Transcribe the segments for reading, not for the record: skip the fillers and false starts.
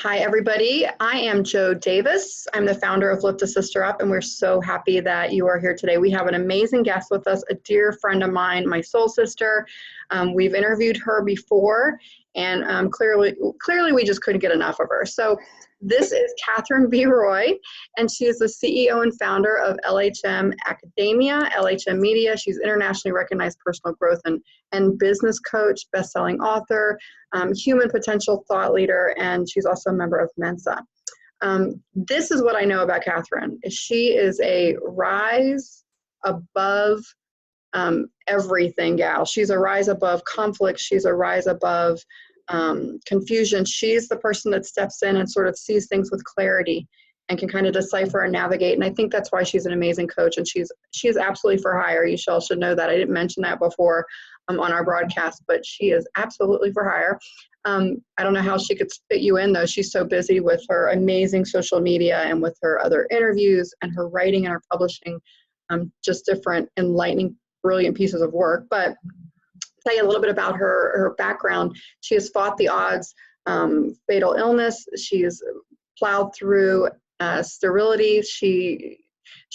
Hi, everybody. I am Jo Davis. I'm the founder of Lift a Sister Up, and we're so happy that you are here today. We have an amazing guest with us, a dear friend of mine, my soul sister. We've interviewed her before, and clearly we just couldn't get enough of her. So this is Catherine B. Roy, and she is the CEO and founder of LHM Academia, LHM Media. She's internationally recognized personal growth and business coach, best-selling author, human potential thought leader, and she's also a member of Mensa. This is what I know about Catherine. She is a rise above everything gal. She's a rise above conflict. She's a rise above confusion. She's the person that steps in and sort of sees things with clarity and can kind of decipher and navigate. And I think that's why she's an amazing coach, and she is absolutely for hire. You all should know that. I didn't mention that before on our broadcast, but she is absolutely for hire. I don't know how she could fit you in, though. She's so busy with her amazing social media and with her other interviews and her writing and her publishing, just different, enlightening, brilliant pieces of work. But tell you a little bit about her background. She has fought the odds, fatal illness. She's plowed through sterility. She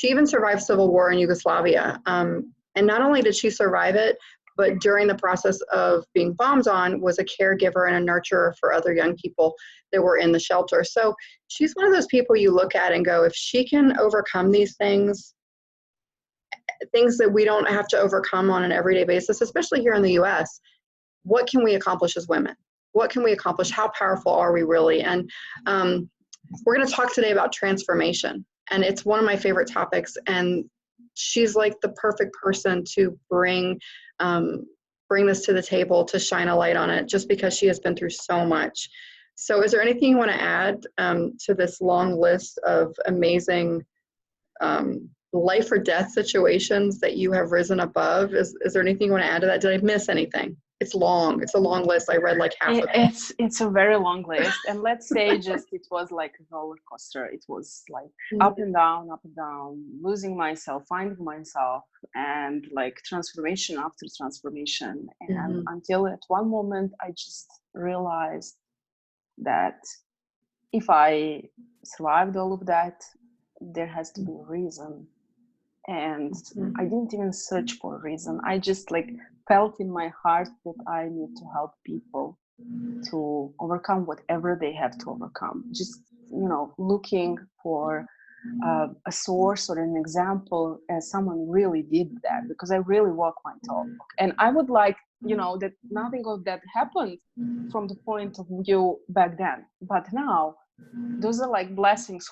even survived civil war in Yugoslavia. And not only did she survive it, but during the process of being bombed on, was a caregiver and a nurturer for other young people that were in the shelter. So she's one of those people you look at and go, if she can overcome these things that we don't have to overcome on an everyday basis, especially here in the US, what can we accomplish as women? What can we accomplish? How powerful are we really? And we're going to talk today about transformation. And it's one of my favorite topics. And she's like the perfect person to bring this to the table, to shine a light on it, just because she has been through so much. So is there anything you want to add to this long list of amazing life or death situations that you have risen above? Is there anything you want to add to that? Did I miss anything? It's long. It's a long list. I read like half of it. It's a very long list. And let's say just it was like a roller coaster. It was like up and down, losing myself, finding myself, and like transformation after transformation. And until at one moment, I just realized that if I survived all of that, there has to be a reason. And I didn't even search for a reason. I just like felt in my heart that I need to help people to overcome whatever they have to overcome. Just, looking for a source or an example as someone really did that, because I really walk my talk. And I would like, that nothing of that happened from the point of view back then. But now, those are like blessings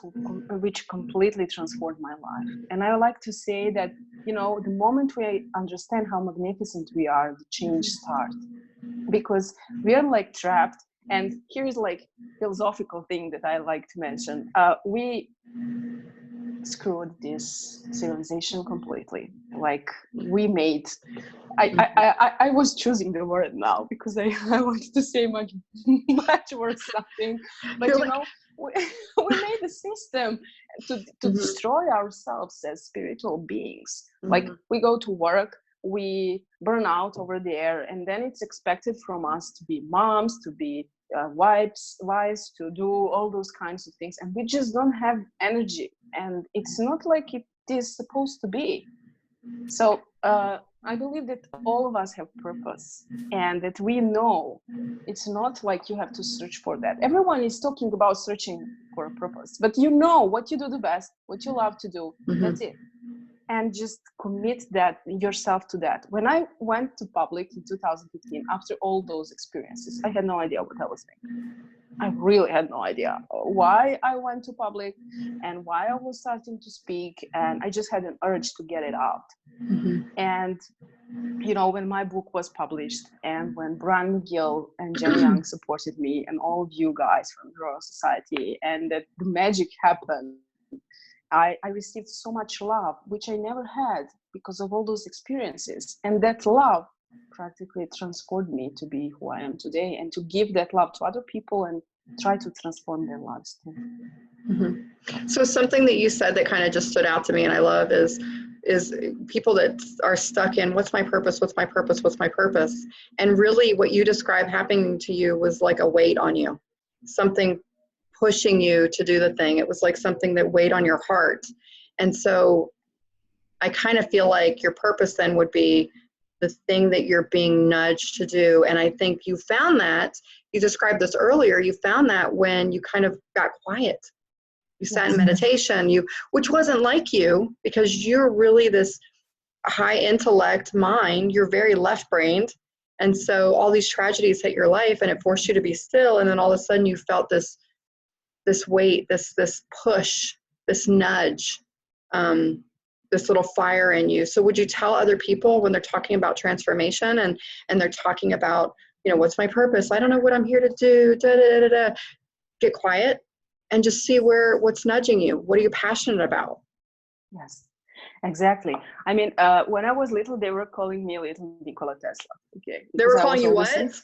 which completely transformed my life. And I like to say that, the moment we understand how magnificent we are, the change starts. Because we are like trapped. And here's like philosophical thing that I like to mention. We screwed this civilization completely. Like we made, I was choosing the word now because I wanted to say much worse something, but we made a system to destroy ourselves as spiritual beings. Like we go to work, we burn out over there, and then it's expected from us to be moms, to be wives, to do all those kinds of things, and we just don't have energy, and it's not like it is supposed to be. So I believe that all of us have purpose, and that we know it's not like you have to search for that. Everyone is talking about searching for a purpose, but what you do the best, what you love to do, that's it. And just commit yourself to that. When I went to public in 2015, after all those experiences, I had no idea what I was doing. I really had no idea why I went to public and why I was starting to speak. And I just had an urge to get it out. And, when my book was published, and when Brian McGill and Jenny Young supported me, and all of you guys from the Royal Society, and that the magic happened, I received so much love, which I never had because of all those experiences. And that love practically transformed me to be who I am today, and to give that love to other people and try to transform their lives too. So something that you said that kind of just stood out to me and I love is people that are stuck in what's my purpose, what's my purpose, what's my purpose. And really what you described happening to you was like a weight on you, something pushing you to do the thing. It was like something that weighed on your heart. And so I kind of feel like your purpose then would be the thing that you're being nudged to do. And I think you found that, you described this earlier, you found that when you kind of got quiet. You sat in meditation, which wasn't like you, because you're really this high intellect mind, you're very left-brained. And so all these tragedies hit your life and it forced you to be still. And then all of a sudden you felt this weight, this push, this nudge, this little fire in you. So would you tell other people when they're talking about transformation and they're talking about, what's my purpose? I don't know what I'm here to do. Get quiet and just see what's nudging you. What are you passionate about? Yes, exactly. I mean, when I was little, they were calling me little Nikola Tesla. Okay. They were calling you what?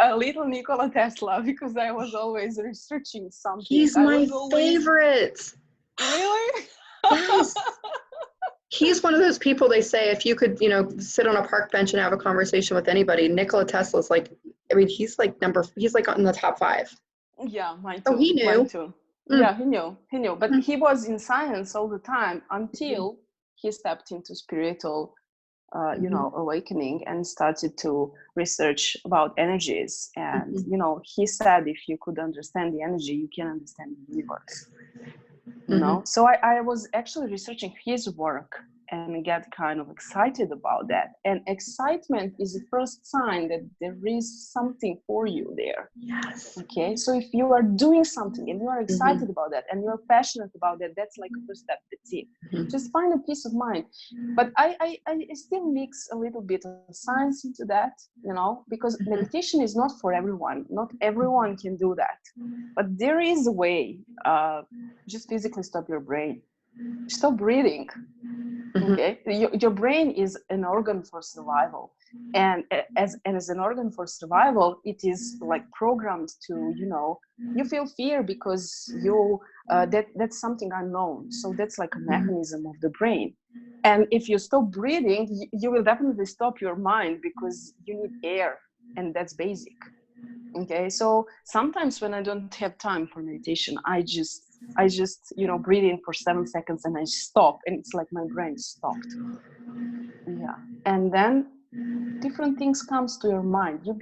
A little Nikola Tesla, because I was always researching something. He's my favorite. Really? Yes. He's one of those people, they say, if you could, sit on a park bench and have a conversation with anybody, Nikola Tesla's like, he's like in the top 5. Yeah, mine too. Oh, he knew. Mine too. Yeah, he knew. But he was in science all the time until he stepped into spiritual, awakening and started to research about energies. And, he said, if you could understand the energy, you can understand the universe. So I was actually researching his work and get kind of excited about that. And excitement is the first sign that there is something for you there. Yes. Okay. So if you are doing something and you are excited about that and you're passionate about that, that's like a first step. That's it. Just find a peace of mind. But I still mix a little bit of science into that, because meditation is not for everyone. Not everyone can do that. But there is a way. Just physically stop your brain. Stop breathing. Okay, your brain is an organ for survival, and as an organ for survival, it is like programmed to, you feel fear because that's something unknown. So that's like a mechanism of the brain. And if you stop breathing, you will definitely stop your mind, because you need air, and that's basic. Okay, so sometimes when I don't have time for meditation, I just breathe in for 7 seconds and I stop, and it's like my brain stopped. Yeah. And then different things comes to your mind. You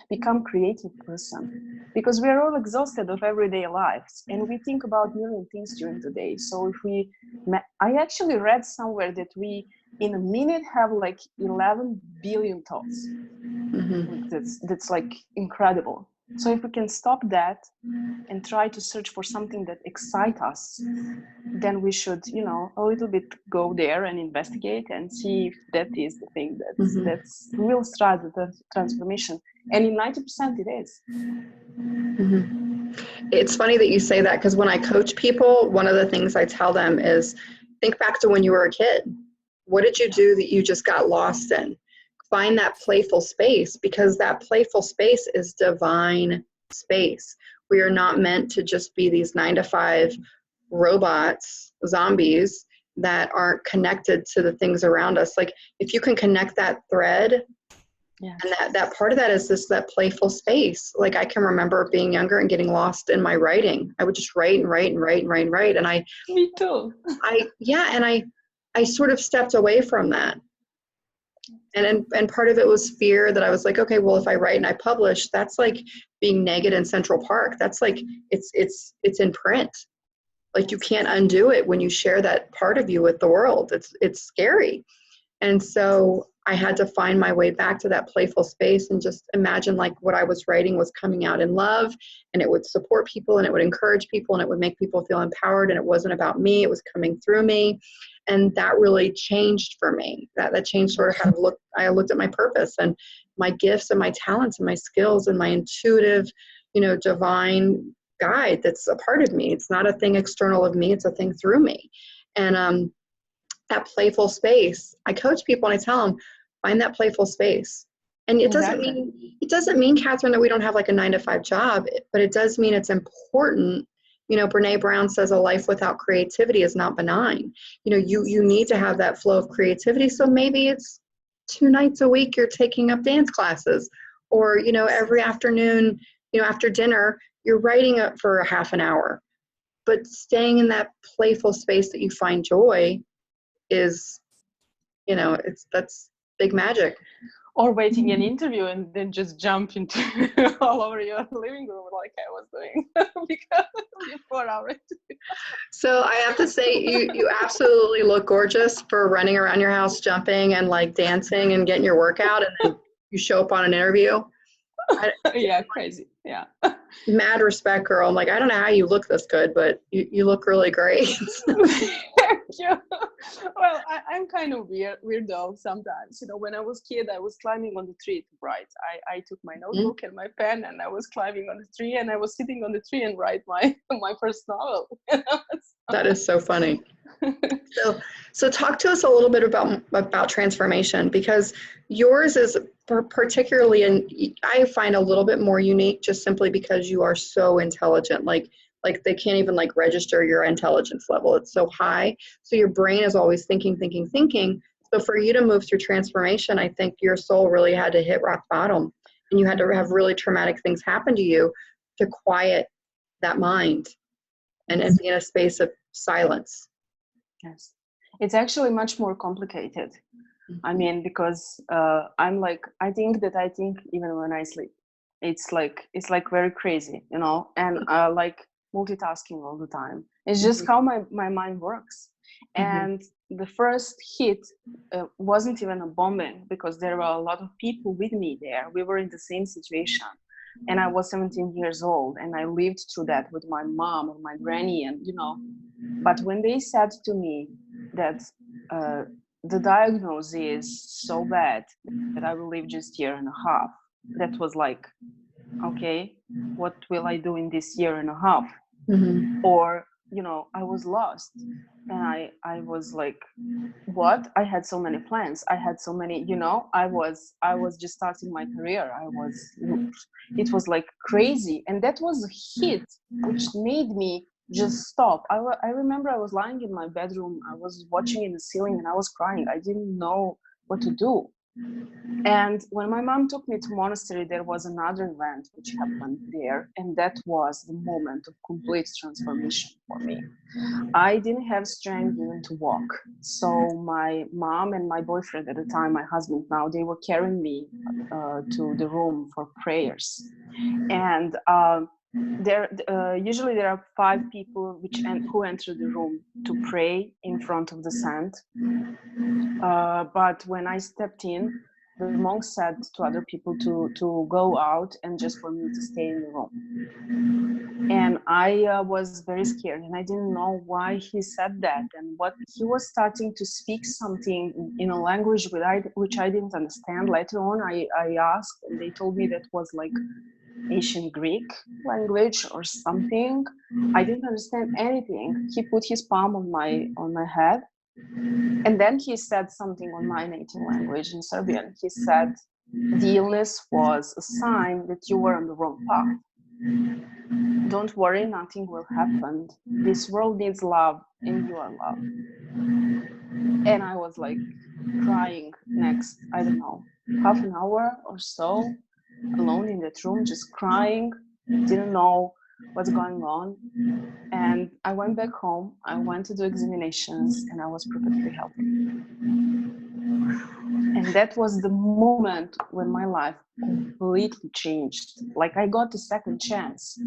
become creative person, because we are all exhausted of everyday lives and we think about million things during the day. So I actually read somewhere that we in a minute have like 11 billion thoughts. That's like incredible. So if we can stop that and try to search for something that excites us, then we should, a little bit go there and investigate and see if that is the thing that's will start the transformation. And in 90% it is. It's funny that you say that, because when I coach people, one of the things I tell them is, think back to when you were a kid. What did you do that you just got lost in? Find that playful space, because that playful space is divine space. We are not meant to just be these 9-to-5 robots, zombies that aren't connected to the things around us. Like if you can connect that thread, and that part of that is that playful space. Like I can remember being younger and getting lost in my writing. I would just write. And Me too. I sort of stepped away from that. And part of it was fear that I was like, okay, well, if I write and I publish, that's like being naked in Central Park. That's like, it's in print. Like you can't undo it when you share that part of you with the world. It's scary. And so I had to find my way back to that playful space and just imagine like what I was writing was coming out in love, and it would support people and it would encourage people and it would make people feel empowered, and it wasn't about me, it was coming through me. And that really changed for me. That changed sort of how I looked at my purpose and my gifts and my talents and my skills and my intuitive, divine guide that's a part of me. It's not a thing external of me, it's a thing through me. And that playful space, I coach people and I tell them, find that playful space. And it doesn't mean, Catherine, that we don't have like a 9-to-5 job, but it does mean it's important. Brene Brown says a life without creativity is not benign. You need to have that flow of creativity. So maybe it's 2 nights a week you're taking up dance classes, or, every afternoon, after dinner, you're writing up for a half an hour, but staying in that playful space that you find joy is, that's big magic. Or waiting an interview and then just jump into all over your living room like I was doing because before our interview. So I have to say, you absolutely look gorgeous for running around your house, jumping and like dancing and getting your workout, and then you show up on an interview. Yeah, crazy. Yeah. Mad respect, girl. I'm like, I don't know how you look this good, but you look really great. Thank you. Well, I'm kind of weirdo sometimes. When I was kid, I was climbing on the tree to write. I took my notebook and my pen, and I was climbing on the tree, and I was sitting on the tree and write my first novel. That is so funny. So talk to us a little bit about transformation, because yours is particularly, and I find a little bit more unique just simply because you are so intelligent. Like they can't even like register your intelligence level. It's so high. So your brain is always thinking. So for you to move through transformation, I think your soul really had to hit rock bottom, and you had to have really traumatic things happen to you to quiet that mind and be in a space of silence. Yes, it's actually much more complicated. I mean, because I'm like, I think even when I sleep, it's like very crazy, and like multitasking all the time. It's just how my mind works. And the first hit wasn't even a bombing, because there were a lot of people with me there. We were in the same situation. And I was 17 years old, and I lived through that with my mom and my granny, and but when they said to me that the diagnosis is so bad that I will live just a year and a half, that was like, okay, what will I do in this year and a half? Or I was lost, and I was like, what? I had so many plans. I had so many, I was just starting my career. It was like crazy. And that was a hit which made me just stop. I remember I was lying in my bedroom. I was watching in the ceiling and I was crying. I didn't know what to do. And when my mom took me to monastery, there was another event which happened there, and that was the moment of complete transformation for me. I didn't have strength even to walk, so my mom and my boyfriend at the time, my husband now, they were carrying me to the room for prayers. And usually there are 5 people who enter the room to pray in front of the saint. But when I stepped in, the monk said to other people to go out and just for me to stay in the room. And I was very scared, and I didn't know why he said that. And what he was starting to speak something in a language which I didn't understand. Later on, I asked, and they told me that was like ancient Greek language or something. I didn't understand anything. He put his palm on my head, and then he said something on my native language in Serbian. He said, the illness was a sign that you were on the wrong path. Don't worry, nothing will happen. This world needs love, and you are love. And I was like crying next, I don't know, half an hour or so, alone in that room, just crying, didn't know what's going on. And I went back home, I went to do examinations, and I was perfectly healthy. And that was the moment when my life completely changed. Like I got a second chance,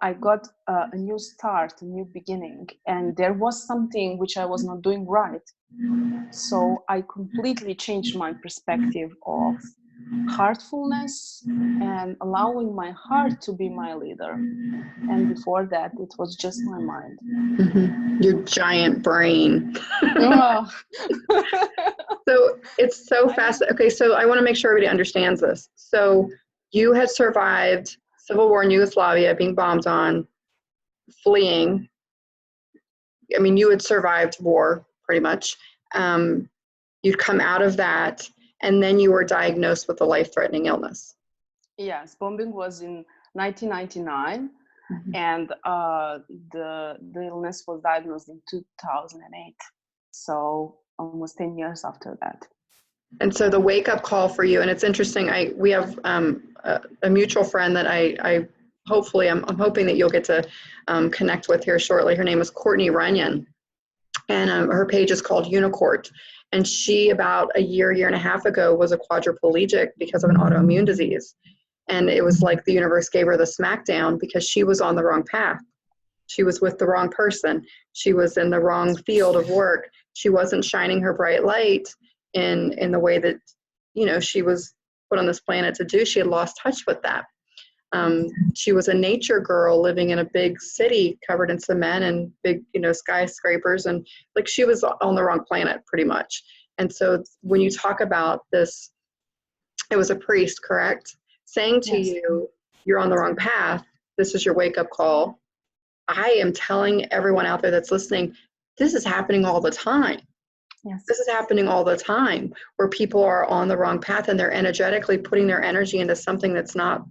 I got a new start, a new beginning. And there was something which I was not doing right. So I completely changed my perspective of heartfulness and allowing my heart to be my leader. And before that, it was just my mind. Your giant brain. So it's so fast. Okay, so I want to make sure everybody understands this. So you had survived civil war in Yugoslavia, being bombed on, fleeing. I mean, you had survived war pretty much. You'd come out of that, and then you were diagnosed with a life-threatening illness. Yes, bombing was in 1999, and the illness was diagnosed in 2008. So almost 10 years after that. And so the wake-up call for you, and it's interesting, we have a mutual friend that I hopefully, I'm hoping that you'll get to connect with here shortly. Her name is Courtney Runyon, and her page is called Unicourt. And she, about a year and a half ago, was a quadriplegic because of an autoimmune disease. And it was like the universe gave her the smackdown because she was on the wrong path. She was with the wrong person. She was in the wrong field of work. She wasn't shining her bright light in the way that, you know, she was put on this planet to do. She had lost touch with that. She was a nature girl living in a big city covered in cement and big, you know, skyscrapers, and like she was on the wrong planet pretty much. And so when you talk about this, it was a priest, correct? Saying to you, you're on the wrong path. This is your wake-up call. I am telling everyone out there that's listening, this is happening all the time. Yes. This is happening all the time, where people are on the wrong path and they're energetically putting their energy into something that's not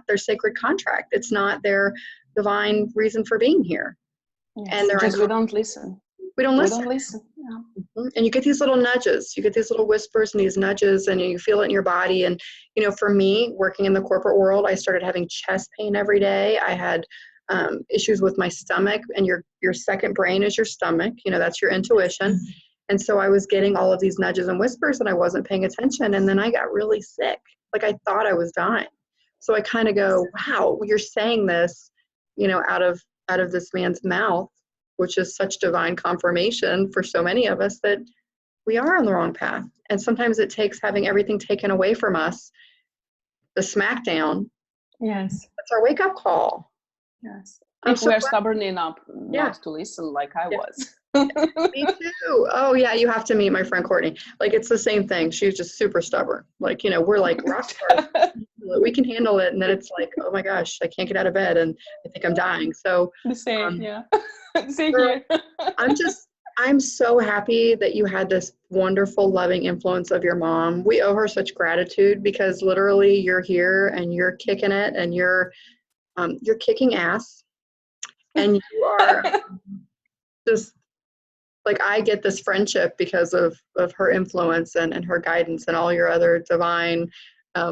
their sacred contract. It's not their divine reason for being here. Yes. And they're we don't listen. We don't listen. We don't listen. Yeah. And you get these little nudges, you get these little whispers and these nudges, and you feel it in your body. And, you know, for me, working in the corporate world, I started having chest pain every day. I had issues with my stomach, and your second brain is your stomach. You know, that's your intuition. And so I was getting all of these nudges and whispers, and I wasn't paying attention. And then I got really sick. Like I thought I was dying. So I kind of go, wow, you're saying this, you know, out of this man's mouth, which is such divine confirmation for so many of us that we are on the wrong path. And sometimes it takes having everything taken away from us, the smackdown. Yes. That's our wake-up call. Yes. If we're stubborn enough not to listen, like I was. Me too. Oh yeah, you have to meet my friend Courtney. Like it's the same thing. She's just super stubborn. Like, you know, we're like rock stars. We can handle it, and then it's like, oh my gosh, I can't get out of bed and I think I'm dying. So the same, same girl, here. I'm so happy that you had this wonderful, loving influence of your mom. We owe her such gratitude, because literally you're here and you're kicking it, and you're kicking ass, and you are just like, I get this friendship because of her influence and her guidance and all your other divine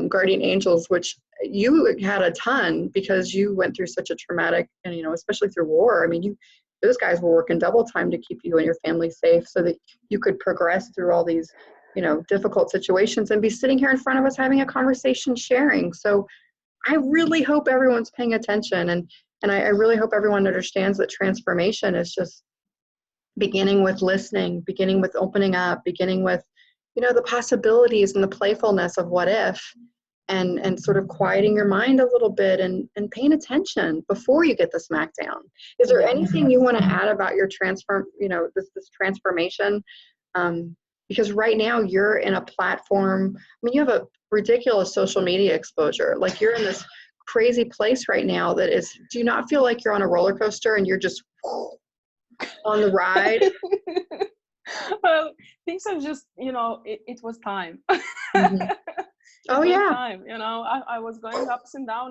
guardian angels, which you had a ton because you went through such a traumatic, and, you know, especially through war. I mean, those guys were working double time to keep you and your family safe so that you could progress through all these, you know, difficult situations and be sitting here in front of us having a conversation, sharing. So I really hope everyone's paying attention, and I really hope everyone understands that transformation is just beginning with listening, beginning with opening up, beginning with, you know, the possibilities and the playfulness of what if, and sort of quieting your mind a little bit and paying attention before you get the smackdown. Is there anything you want to add about your this transformation? Because right now you're in a platform, I mean, you have a ridiculous social media exposure. Like, you're in this crazy place right now that is, do you not feel like you're on a roller coaster and you're just on the ride? Well, things are just, you know, it was time. Mm-hmm. Oh yeah. Time, you know, I was going up and down.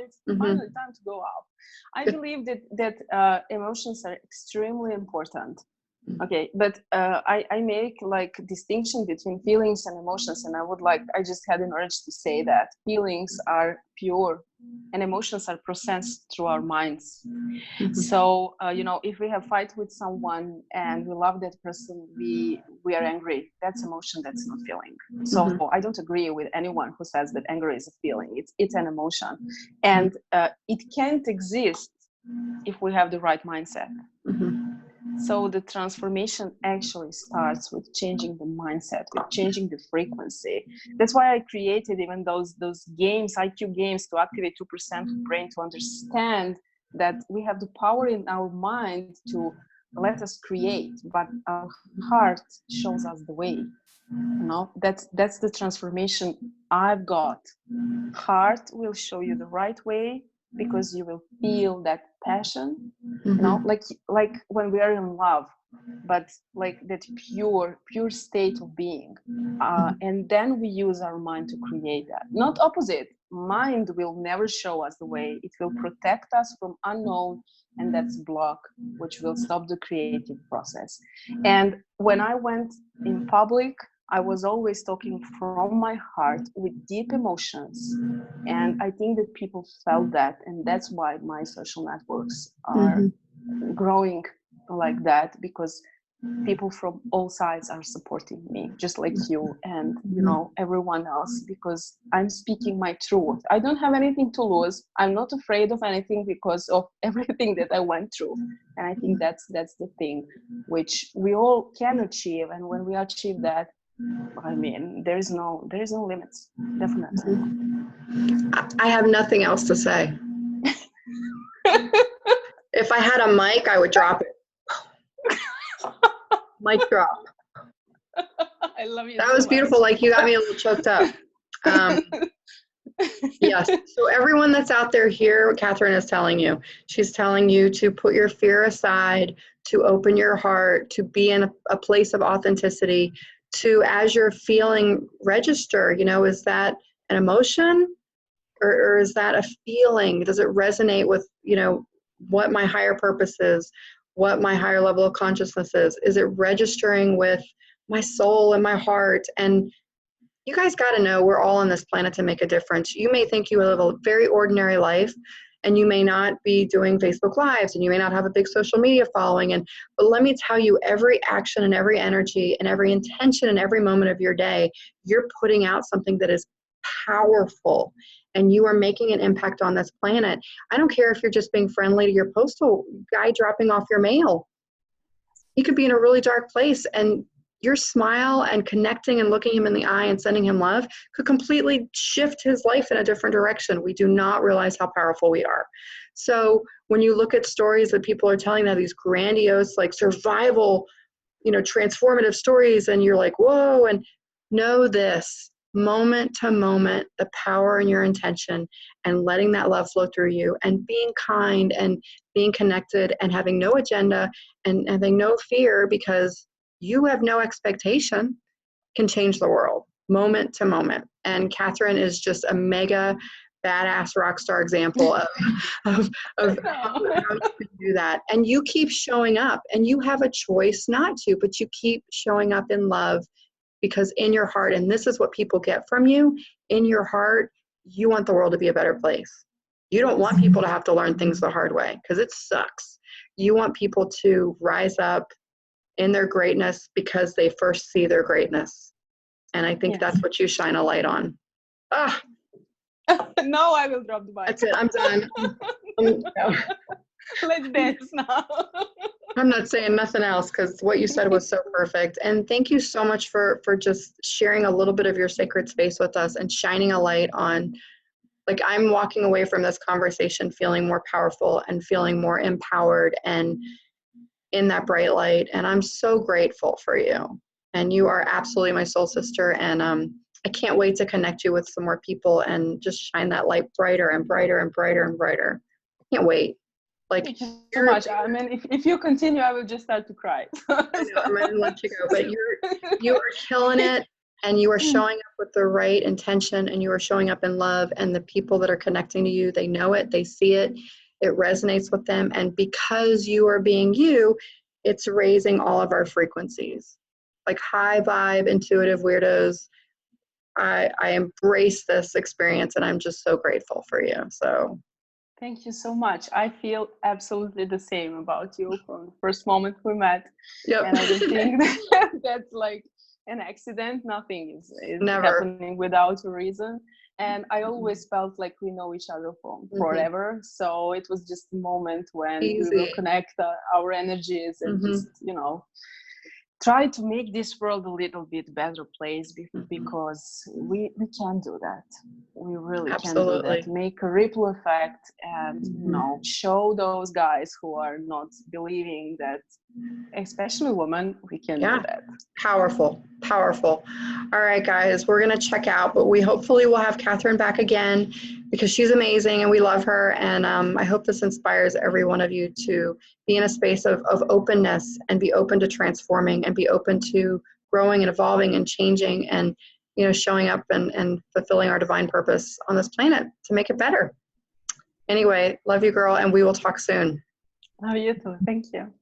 It's finally time to go up. I believe that emotions are extremely important. Okay, but I make like distinction between feelings and emotions, and I just had an urge to say that feelings are pure and emotions are processed through our minds. So you know, if we have fight with someone and we love that person, we are angry. That's emotion, that's not feeling. So I don't agree with anyone who says that anger is a feeling. It's an emotion, and it can't exist if we have the right mindset. So the transformation actually starts with changing the mindset, with changing the frequency. That's why I created even those games, IQ games, to activate 2% of brain, to understand that we have the power in our mind to let us create, but our heart shows us the way. You know, that's the transformation I've got. Heart will show you the right way, because you will feel that passion, you know, like when we are in love, but like that pure state of being, and then we use our mind to create that. Not opposite. Mind will never show us the way. It will protect us from unknown, and that's block, which will stop the creative process. And when I went in public, I was always talking from my heart with deep emotions. And I think that people felt that. And that's why my social networks are growing like that, because people from all sides are supporting me, just like you and everyone else, because I'm speaking my truth. I don't have anything to lose. I'm not afraid of anything because of everything that I went through. And I think that's the thing which we all can achieve. And when we achieve that, I mean, there is no limits. Definitely. I have nothing else to say. If I had a mic, I would drop it. Mic drop. I love you. That was so beautiful. much. Like, you got me a little choked up. Yes. So everyone that's out there, hear what Catherine is telling you. She's telling you to put your fear aside, to open your heart, to be in a place of authenticity, to, as you're feeling, register, is that an emotion or is that a feeling? Does it resonate with, what my higher purpose is, what my higher level of consciousness is? Is it registering with my soul and my heart? And you guys got to know we're all on this planet to make a difference. You may think you live a very ordinary life, and you may not be doing Facebook Lives, and you may not have a big social media following. But let me tell you, every action and every energy and every intention and every moment of your day, you're putting out something that is powerful, and you are making an impact on this planet. I don't care if you're just being friendly to your postal guy dropping off your mail. He could be in a really dark place, and your smile and connecting and looking him in the eye and sending him love could completely shift his life in a different direction. We do not realize how powerful we are. So when you look at stories that people are telling now, these grandiose, like survival, transformative stories, and you're like, whoa, and know this, moment to moment, the power in your intention and letting that love flow through you and being kind and being connected and having no agenda and having no fear, because you have no expectation, can change the world moment to moment. And Catherine is just a mega badass rock star example of how you can do that. And you keep showing up, and you have a choice not to, but you keep showing up in love, because in your heart, and this is what people get from you, in your heart, you want the world to be a better place. You don't want people to have to learn things the hard way, because it sucks. You want people to rise up in their greatness because they first see their greatness. And I think that's what you shine a light on. No, I will drop the mic. That's it. I'm done. Let's dance now. I'm not saying nothing else, because what you said was so perfect. And thank you so much for just sharing a little bit of your sacred space with us and shining a light on, like, I'm walking away from this conversation feeling more powerful and feeling more empowered and in that bright light. And I'm so grateful for you. And you are absolutely my soul sister. And I can't wait to connect you with some more people and just shine that light brighter and brighter and brighter and brighter. I can't wait. Like, thank you so much. I mean, if you continue, I will just start to cry. I know, I'm gonna let you go, but you are killing it, and you are showing up with the right intention, and you are showing up in love, and the people that are connecting to you, they know it, they see it, it resonates with them, and because you are being you, it's raising all of our frequencies. Like high vibe, intuitive weirdos. I embrace this experience, and I'm just so grateful for you. So thank you so much. I feel absolutely the same about you from the first moment we met. Yep. And I don't think that's like an accident. Nothing is Never happening without a reason. And I always felt like we know each other from forever. So it was just a moment when we will connect our energies and just, try to make this world a little bit better place, because we can do that. We really can do that. Make a ripple effect and show those guys who are not believing that, especially women, we can do that. Powerful. All right, guys, we're going to check out, but we hopefully will have Catherine back again, because she's amazing and we love her. And I hope this inspires every one of you to be in a space of openness and be open to transforming and be open to growing and evolving and changing and, showing up and fulfilling our divine purpose on this planet to make it better. Anyway, love you, girl, and we will talk soon. Love you too. Thank you.